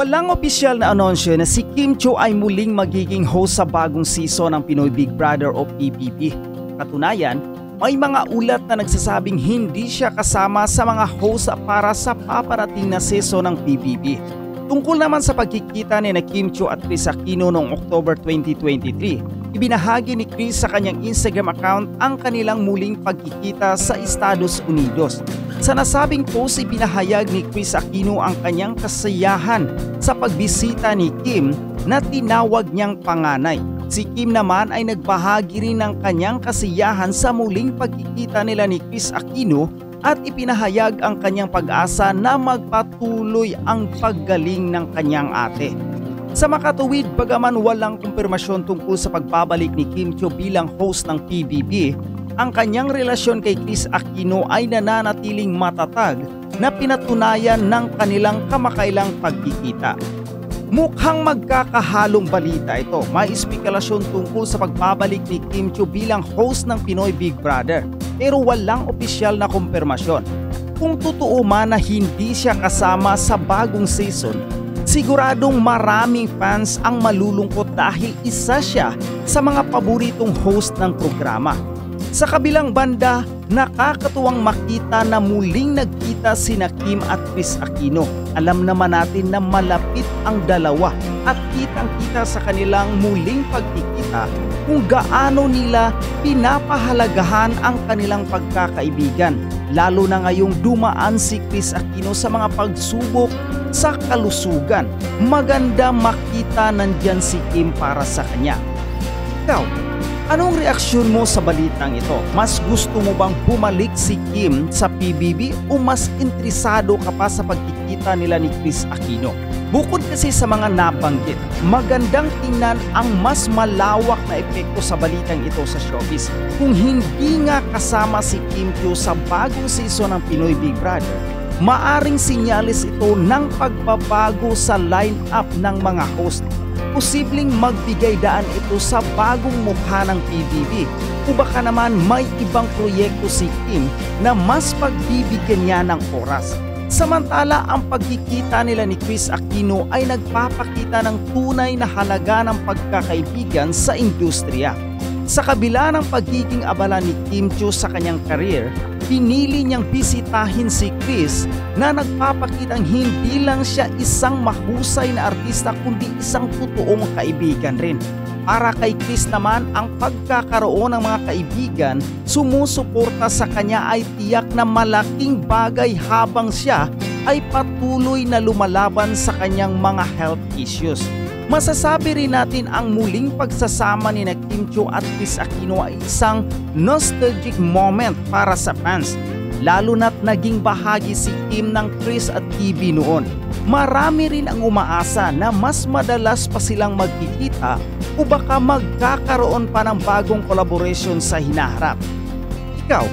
Walang opisyal na anunsyo na si Kim Chiu ay muling magiging host sa bagong season ng Pinoy Big Brother o PBB. Katunayan, may mga ulat na nagsasabing hindi siya kasama sa mga host para sa paparating na season ng PBB. Tungkol naman sa pagkikita ni Kim Chiu at Kris Aquino noong October 2023, ibinahagi ni Kris sa kanyang Instagram account ang kanilang muling pagkikita sa Estados Unidos. Sa nasabing post, ipinahayag ni Kris Aquino ang kanyang kasiyahan sa pagbisita ni Kim na tinawag niyang panganay. Si Kim naman ay nagbahagi rin ng kanyang kasiyahan sa muling pagkikita nila ni Kris Aquino at ipinahayag ang kanyang pag-asa na magpatuloy ang paggaling ng kanyang ate. Sa makatuwid, bagaman walang kumpirmasyon tungkol sa pagbabalik ni Kim Chiu bilang host ng PBB, ang kanyang relasyon kay Kris Aquino ay nananatiling matatag na pinatunayan ng kanilang kamakailang pagkikita. Mukhang magkakahalong balita ito. May espekulasyon tungkol sa pagbabalik ni Kim Chiu bilang host ng Pinoy Big Brother pero walang opisyal na kumpirmasyon. Kung totoo man na hindi siya kasama sa bagong season, siguradong maraming fans ang malulungkot dahil isa siya sa mga paboritong host ng programa. Sa kabilang banda, nakakatuwang makita na muling nagkita sina Kim at Kris Aquino. Alam naman natin na malapit ang dalawa at kitang-kita sa kanilang muling pagkikita kung gaano nila pinapahalagahan ang kanilang pagkakaibigan. Lalo na ngayong dumaan si Kris Aquino sa mga pagsubok sa kalusugan. Maganda makita nandyan si Kim para sa kanya. Ikaw, anong reaksyon mo sa balitang ito? Mas gusto mo bang bumalik si Kim sa PBB o mas interesado ka pa sa pagkikita nila ni Kris Aquino? Bukod kasi sa mga nabanggit, magandang tingnan ang mas malawak na epekto sa balitang ito sa showbiz. Kung hindi nga kasama si Kim Chiu sa bagong season ng Pinoy Big Brother, maaring sinyalis ito ng pagbabago sa line-up ng mga host. Posibleng magbigay daan ito sa bagong mukha ng PBB o baka naman may ibang proyekto si Kim na mas pagbibigyan niya ng oras. Samantala, ang pagkikita nila ni Kris Aquino ay nagpapakita ng tunay na halaga ng pagkakaibigan sa industriya. Sa kabila ng pagiging abala ni Kim Chiu sa kanyang career, pinili niyang bisitahin si Kris na nagpapakitang hindi lang siya isang mahusay na artista kundi isang totoong kaibigan rin. Para kay Kris naman, ang pagkakaroon ng mga kaibigan sumusuporta sa kanya ay tiyak na malaking bagay habang siya ay patuloy na lumalaban sa kanyang mga health issues. Masasabi rin natin ang muling pagsasama ni Kim Chiu at Kris Aquino ay isang nostalgic moment para sa fans. Lalo na't naging bahagi si Kim ng Kris at TV noon. Marami rin ang umaasa na mas madalas pa silang magkikita o baka magkakaroon pa ng bagong collaboration sa hinaharap. Ikaw,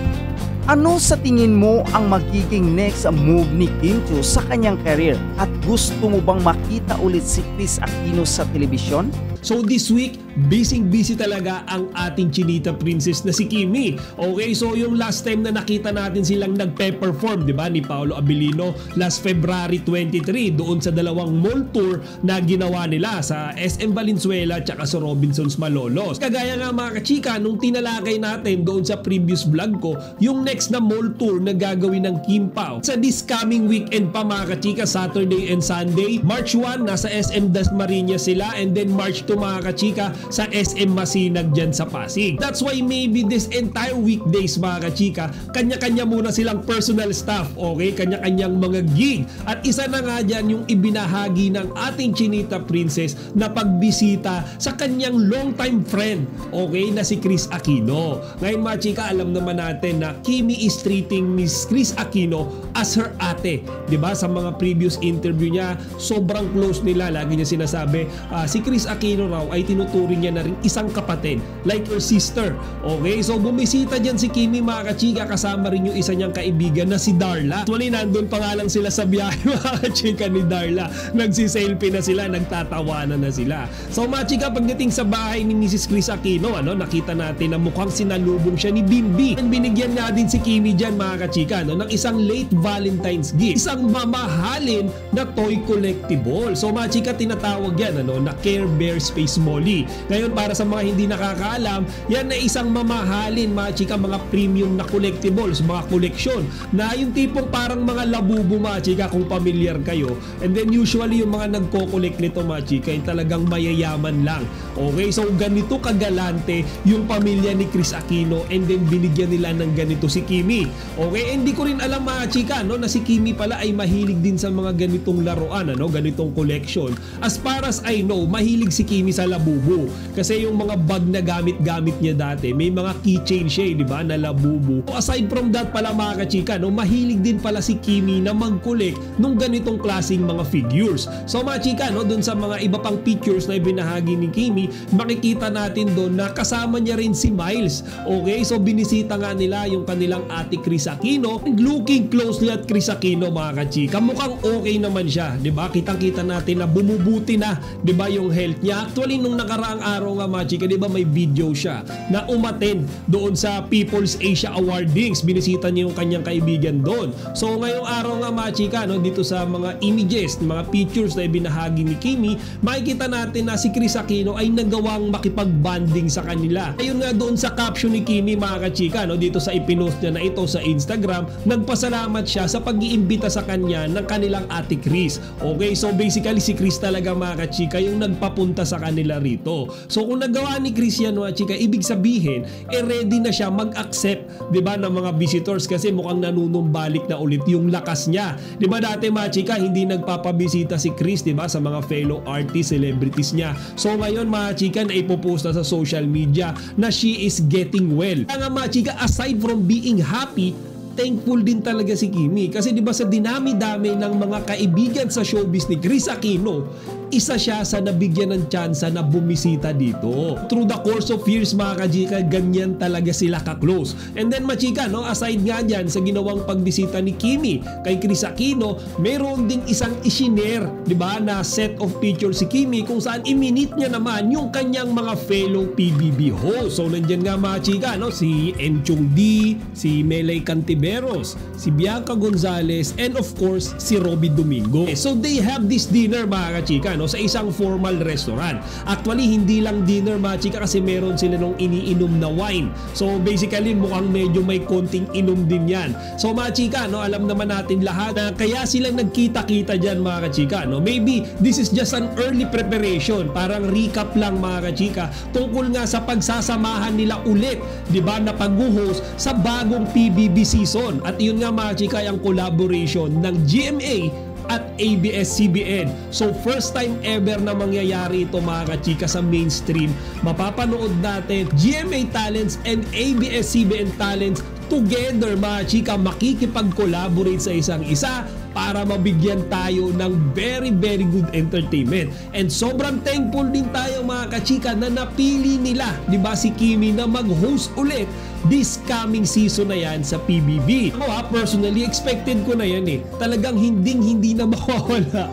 ano sa tingin mo ang magiging next move ni Kim Chiu sa kanyang career? At gusto mo bang makita ulit si Kris Aquino sa telebisyon? So this week, busy talaga ang ating chinita princess na si Kimi. Okay, so yung last time na nakita natin silang nagpe-perform, di ba, ni Paolo Abilino last February 23 doon sa dalawang mall tour na ginawa nila sa SM Valenzuela at sa Robinsons Malolos. Kagaya nga mga kachika, nung tinalakay natin doon sa previous vlog ko, yung next na mall tour na gagawin ng Kim Pao sa this coming weekend pa mga kachika, Saturday and Sunday. March 1, nasa SM Dasmariñas sila, and then March 2 mga kachika sa SM Masinag dyan sa Pasig. That's why maybe this entire weekdays mga kachika, kanya-kanya muna silang personal staff, okay? Kanya-kanyang mga gig. At isa na nga dyan yung ibinahagi ng ating chinita princess na pagbisita sa kanyang long-time friend, okay, na si Kris Aquino. Ngayon mga chika, alam naman natin na Kimi is treating Miss Kris Aquino as her ate. Diba? Sa mga previous interview niya, sobrang close nila. Lagi niya sinasabi, si Kris Aquino raw ay tinuturo tinuturing niya na rin isang kapatid, like her sister. Okay, so bumisita dyan si Kimi mga kachika, kasama rin yung isa niyang kaibigan na si Darla. Actually, nandun pa nga lang sila sa biyahe mga kachika ni Darla. Nagsiselfie na sila, nagtatawanan na sila. So mga chika, pagdating sa bahay ni Mrs. Kris Aquino, nakita natin na mukhang sinalubong siya ni Bimbi. Binigyan nga din si Kimi dyan mga kachika ng isang late Valentine's gift. Isang mamahalin na toy collectible. So mga chika, tinatawag yan na Care Bear Space Molly. Ngayon, para sa mga hindi nakakaalam, yan na isang mamahalin mga chika, mga premium na collectibles, mga koleksyon na yung tipong parang mga labubo mga chika, kung familiar kayo. And then usually yung mga nagko-collect nito mga chika ay talagang mayayaman lang. Okay, so ganito kagalante yung pamilya ni Kris Aquino, and then binigyan nila ng ganito si Kimi. Okay, hindi ko rin alam mga chika na si Kimi pala ay mahilig din sa mga ganitong laruan, ganitong collection. As far as I know, mahilig si Kimi sa labubo. Kasi yung mga bag na gamit-gamit niya dati, may mga keychain siya, di ba, na labubo. So aside from that pala mga kachika, mahilig din pala si Kimi na mag-collect nung ganitong klaseng mga figures. So mga chika, dun sa mga iba pang pictures na ibinahagi ni Kimi, makikita natin doon na kasama niya rin si Miles. Okay, so binisita nga nila yung kanilang ate Kris Aquino. Looking closely at Kris Aquino mga kachika, mukhang okay naman siya, di ba? Kitang-kita natin na bumubuti na, di ba, yung health niya. Actually, nung nakaraang araw nga mga chika, di ba, may video siya na umattend doon sa People's Asia Awardings. Binisita niya yung kanyang kaibigan doon. So ngayong araw nga mga chika, dito sa mga images, mga pictures na ibinahagi ni Kimi, makikita natin na si Kris Aquino ay nagawang makipag-bonding sa kanila. Ayun nga, doon sa caption ni Kimi mga kachika, dito sa ipinost niya na ito sa Instagram, nagpasalamat siya sa pag-iimbita sa kanya ng kanilang ate Kris. Okay, so basically si Kris talaga mga kachika yung nagpapunta sa kanila rito. So kung nagawa ni Kris yan mga chika, ibig sabihin ready na siya mag-accept, di ba, ng mga visitors, kasi mukhang nanunumbalik na ulit yung lakas niya. Di ba dati mga chika, hindi nagpapabisita si Kris, di ba, sa mga fellow artists, celebrities niya. So ngayon mga chika, na ipopost na sa social media na she is getting well. Kaya nga mga chika, aside from being happy, thankful din talaga si Kimi, kasi di ba sa dinami-dami ng mga kaibigan sa showbiz ni Kris Aquino, isa siya sa nabigyan ng tsansa na bumisita dito. Through the course of years mga kachika, ganyan talaga sila ka-close. And then machika, aside nga dyan sa ginawang pagbisita ni Kimi kay Kris Aquino, mayroon ding isang isinare, di ba, na set of pictures si Kimi kung saan iminit niya naman yung kanyang mga fellow PBB hosts. So nandyan nga mga chika, si Enchong D, si Melay Cantiveros, si Bianca Gonzalez, and of course si Robby Domingo. So they have this dinner mga kachika, sa isang formal restaurant. Actually, hindi lang dinner mga chika, kasi meron sila nung iniinom na wine. So basically, mukhang medyo may konting inom din yan. So mga chika, alam naman natin lahat na kaya sila nagkita-kita dyan mga kachika. Maybe this is just an early preparation, parang recap lang mga kachika, tungkol nga sa pagsasamahan nila ulit, di ba, na pag-host sa bagong PBB season. At yun nga mga chika, yung collaboration ng GMA at ABS-CBN. So first time ever na mangyayari ito mga kachika sa mainstream. Mapapanood natin GMA talents and ABS-CBN talents together mga chika, makikipag-collaborate sa isang isa para mabigyan tayo ng very very good entertainment. And sobrang thankful din tayo mga kachika na napili nila, di ba, si Kimi na mag-host ulit this coming season na yan sa PBB. Ako personally, expected ko na yan Talagang hindi na mawawala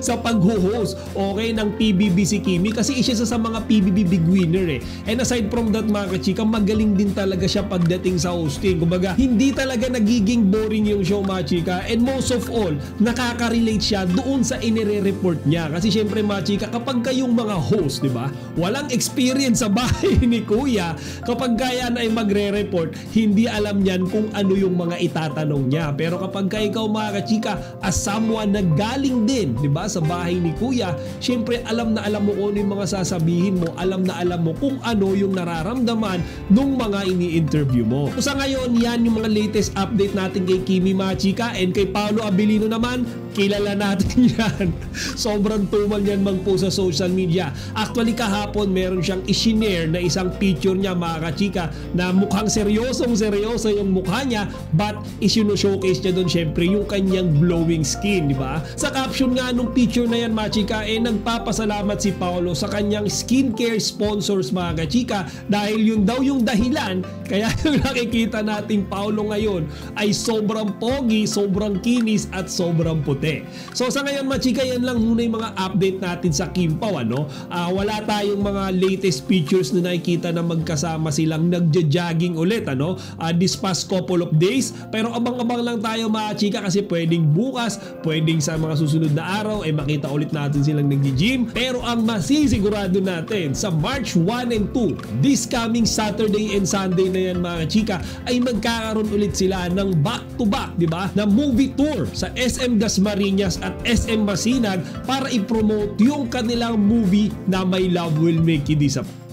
sa pag-host, okay, ng PBB si Kimi, kasi isa sa mga PBB big winner And aside from that mga kachika, magaling din talaga siya pagdating sa hosting. Kumbaga, hindi talaga nagiging boring yung show mga chika, and most of all, nakaka-relate siya doon sa inire-report niya. Kasi syempre mga chika, kapag kayong mga host, di ba, walang experience sa bahay ni Kuya, kapag kaya na ay magre-report, hindi alam niyan kung ano yung mga itatanong niya. Pero kapag ikaw mga kachika, as someone na galing din, di ba, sa bahay ni Kuya, syempre alam na alam mo kung ano yung mga sasabihin mo, alam na alam mo kung ano yung nararamdaman nung mga ini-interview mo. So sa ngayon, yan yung mga latest update natin kay Kimi mga chika, and kay Paolo Abilino naman, kilala natin yan. Sobrang tumal yan mag-post sa social media. Actually kahapon meron siyang isinare na isang picture niya mga kachika na mukhang seryoso yung mukha niya, but isino-showcase niya doon syempre yung kanyang glowing skin, di ba? Sa caption nga nga nung picture na yan mga chika, nagpapasalamat si Paolo sa kanyang skincare sponsors mga kachika, dahil yun daw yung dahilan kaya yung nakikita nating Paolo ngayon ay sobrang pogi, sobrang kinis at sobrang puti. So sa ngayon mga chika, yan lang muna yung mga update natin sa Kim Pao, ano? Wala tayong mga latest pictures na nakikita na magkasama silang nagja-jogging ulit, ano? This past couple of days, pero abang-abang lang tayo mga chika, kasi pwedeng bukas, pwedeng sa mga susunod na araw makita ulit natin silang nag-gym. Pero ang masisigurado natin, sa March 1 and 2, this coming Saturday and Sunday na yan mga chika, ay magkakaroon ulit sila ng back-to-back, di ba, na movie tour sa SM Dasmariñas at SM Masinag para i-promote yung kanilang movie na My Love Will Make You Disappear.